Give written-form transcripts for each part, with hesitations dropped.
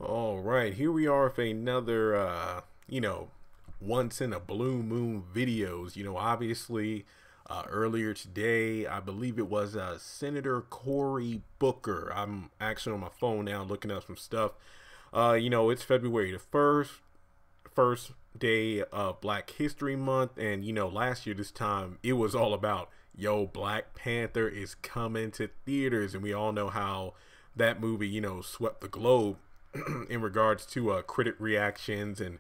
All right, here we are with another, once in a blue moon videos. Obviously, earlier today, I believe it was Senator Cory Booker. I'm actually on my phone now looking up some stuff. It's February the 1st, first day of Black History Month. And, last year, this time, it was all about, Black Panther is coming to theaters. And we all know how that movie, swept the globe in regards to critic reactions and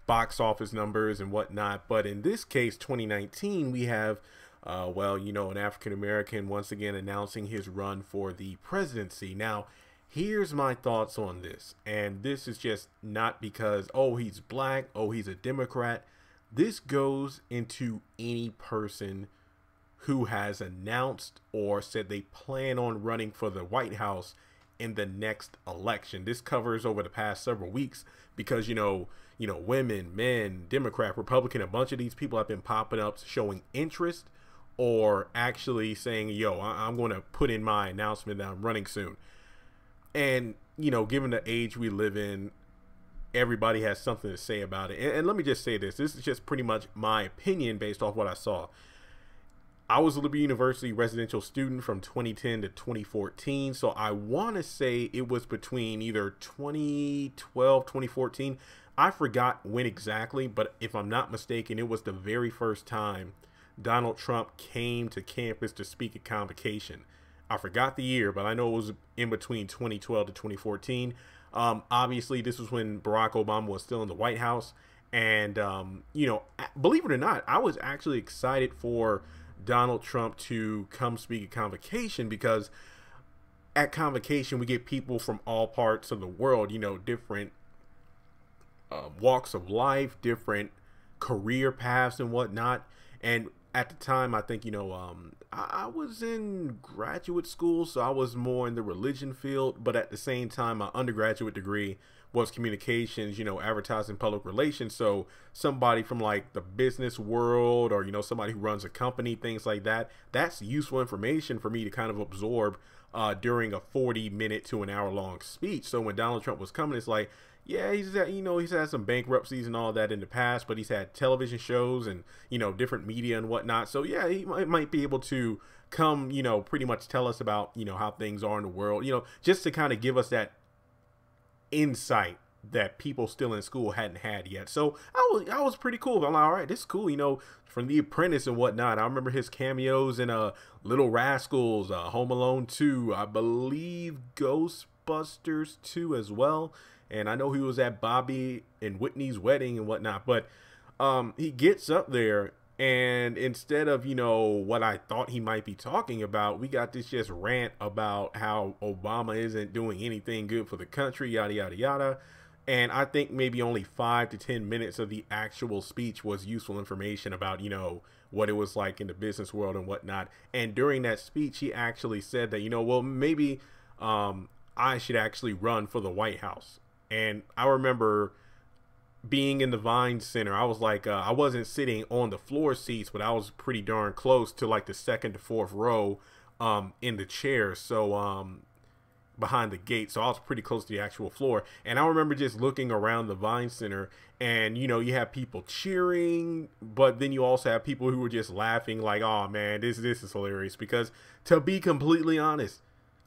box office numbers and whatnot. But in this case, 2019, we have, an African American once again announcing his run for the presidency. Now, here's my thoughts on this. And this is just not because, oh, he's black, oh, he's a Democrat. This goes into any person who has announced or said they plan on running for the White House in the next election. This covers over the past several weeks because, women, men, Democrat, Republican, a bunch of these people have been popping up showing interest or actually saying, I'm going to put in my announcement that I'm running soon. And, given the age we live in, everybody has something to say about it. And let me just say this. This is just pretty much my opinion based off what I saw. I was a Liberty University residential student from 2010 to 2014. So I want to say it was between either 2012, 2014. I forgot when exactly, but if I'm not mistaken, it was the very first time Donald Trump came to campus to speak at convocation. I forgot the year, but I know it was in between 2012 to 2014. Obviously, this was when Barack Obama was still in the White House. And, believe it or not, I was actually excited for Donald Trump to come speak at convocation because at convocation we get people from all parts of the world, different walks of life, different career paths and whatnot. And at the time, I think, I was in graduate school, so I was more in the religion field. But at the same time, my undergraduate degree was communications, advertising, public relations. So somebody from like the business world or, somebody who runs a company, things like that, that's useful information for me to kind of absorb during a 40-minute to an hour long speech. So when Donald Trump was coming, it's like, yeah, he's had some bankruptcies and all that in the past, but he's had television shows and, different media and whatnot. So, yeah, he might be able to come, pretty much tell us about, how things are in the world, just to kind of give us that insight that people still in school hadn't had yet. So I was pretty cool. I'm like, all right, this is cool, from The Apprentice and whatnot. I remember his cameos in Little Rascals, Home Alone 2, I believe Ghostbusters 2 as well. And I know he was at Bobby and Whitney's wedding and whatnot, but he gets up there and instead of, what I thought he might be talking about, we got this just rant about how Obama isn't doing anything good for the country, yada, yada, yada. And I think maybe only 5 to 10 minutes of the actual speech was useful information about, what it was like in the business world and whatnot. And during that speech, he actually said that, maybe I should actually run for the White House. And I remember being in the Vine Center. I was like, I wasn't sitting on the floor seats, but I was pretty darn close to like the second to fourth row in the chairs. So behind the gate. So I was pretty close to the actual floor. And I remember just looking around the Vine Center and, you have people cheering, but then you also have people who were just laughing like, oh, man, this is hilarious. Because to be completely honest,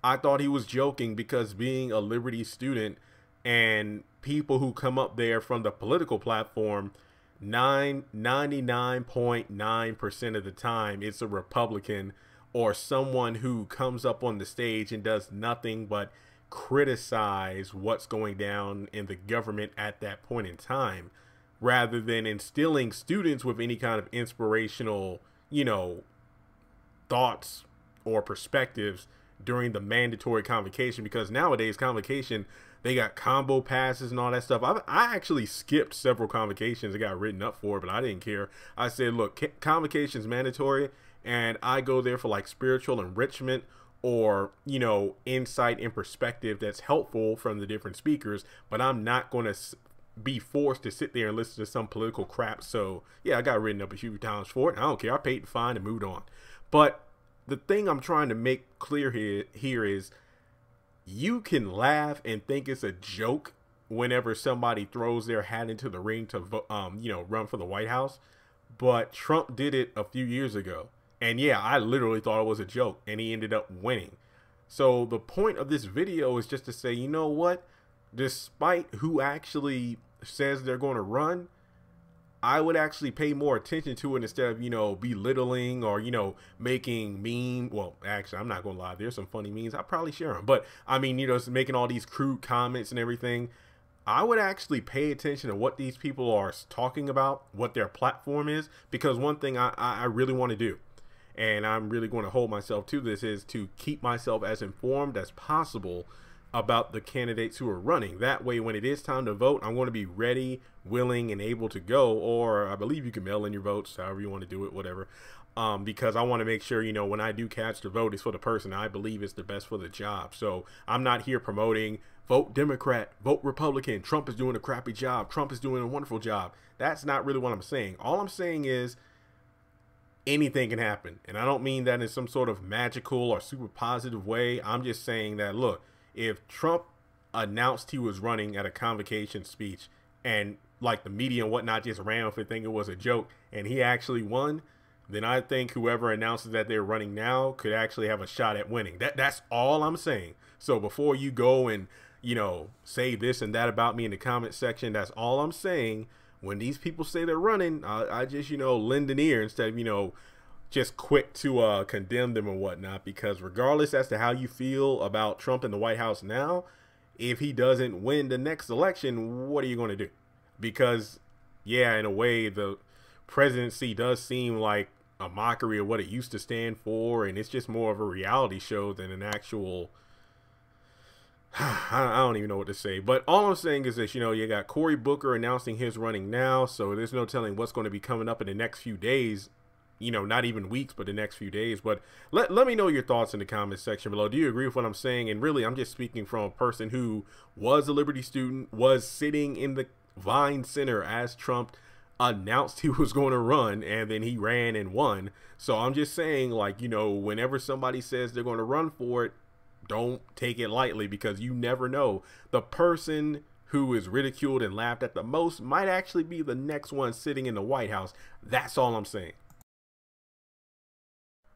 I thought he was joking because being a Liberty student, and people who come up there from the political platform, 99.9% of the time, it's a Republican or someone who comes up on the stage and does nothing but criticize what's going down in the government at that point in time, rather than instilling students with any kind of inspirational, thoughts or perspectives during the mandatory convocation. Because nowadays convocation, they got combo passes and all that stuff. I actually skipped several convocations that got written up for, but I didn't care. I said, look, convocation is mandatory, and I go there for like spiritual enrichment or, insight and perspective that's helpful from the different speakers, but I'm not going to be forced to sit there and listen to some political crap. So, yeah, I got written up a few times for it. I don't care. I paid the fine and moved on. But the thing I'm trying to make clear here is you can laugh and think it's a joke whenever somebody throws their hat into the ring to run for the White House. But Trump did it a few years ago. And yeah, I literally thought it was a joke, and he ended up winning. So the point of this video is just to say, you know what? Despite who actually says they're going to run, I would actually pay more attention to it instead of, belittling or, making well, actually, I'm not going to lie. There's some funny memes. I probably share them. But I mean, making all these crude comments and everything. I would actually pay attention to what these people are talking about, what their platform is, because one thing I really want to do, and I'm really going to hold myself to this, is to keep myself as informed as possible about the candidates who are running. That way, when it is time to vote, I'm going to be ready, willing, and able to go. Or I believe you can mail in your votes, however you want to do it, whatever. Because I want to make sure, when I do cast the vote, it's for the person I believe is the best for the job. So I'm not here promoting vote Democrat, vote Republican, Trump is doing a crappy job, Trump is doing a wonderful job. That's not really what I'm saying. All I'm saying is anything can happen. And I don't mean that in some sort of magical or super positive way. I'm just saying that, look, if Trump announced he was running at a convocation speech and like the media and whatnot just ran with it thinking it was a joke and he actually won, then I think whoever announces that they're running now could actually have a shot at winning. That's all I'm saying. So before you go and, say this and that about me in the comment section, that's all I'm saying. When these people say they're running, I just, lend an ear instead of, just quick to condemn them and whatnot, because regardless as to how you feel about Trump in the White House now, if he doesn't win the next election, what are you going to do? Because, yeah, in a way, the presidency does seem like a mockery of what it used to stand for, and it's just more of a reality show than an actual... I don't even know what to say, but all I'm saying is this, you got Cory Booker announcing his running now, so there's no telling what's going to be coming up in the next few days. Not even weeks, but the next few days. But let me know your thoughts in the comments section below. Do you agree with what I'm saying? And really, I'm just speaking from a person who was a Liberty student, was sitting in the Vine Center as Trump announced he was going to run, and then he ran and won. So I'm just saying, like, whenever somebody says they're going to run for it, don't take it lightly, because you never know. The person who is ridiculed and laughed at the most might actually be the next one sitting in the White House. That's all I'm saying.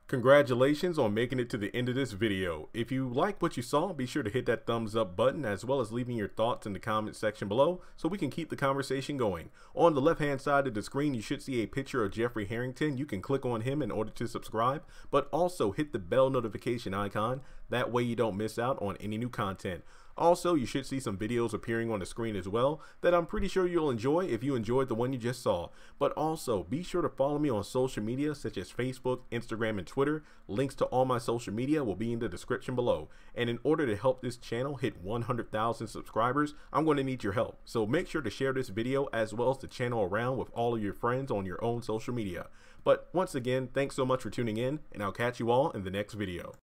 Congratulations on making it to the end of this video. If you like what you saw, be sure to hit that thumbs up button, as well as leaving your thoughts in the comment section below so we can keep the conversation going. On the left hand side of the screen, you should see a picture of Jeffrey Harrington. You can click on him in order to subscribe, but also hit the bell notification icon. That way you don't miss out on any new content. Also, you should see some videos appearing on the screen as well that I'm pretty sure you'll enjoy if you enjoyed the one you just saw. But also, be sure to follow me on social media such as Facebook, Instagram, and Twitter. Links to all my social media will be in the description below. And in order to help this channel hit 100,000 subscribers, I'm going to need your help. So make sure to share this video as well as the channel around with all of your friends on your own social media. But once again, thanks so much for tuning in, and I'll catch you all in the next video.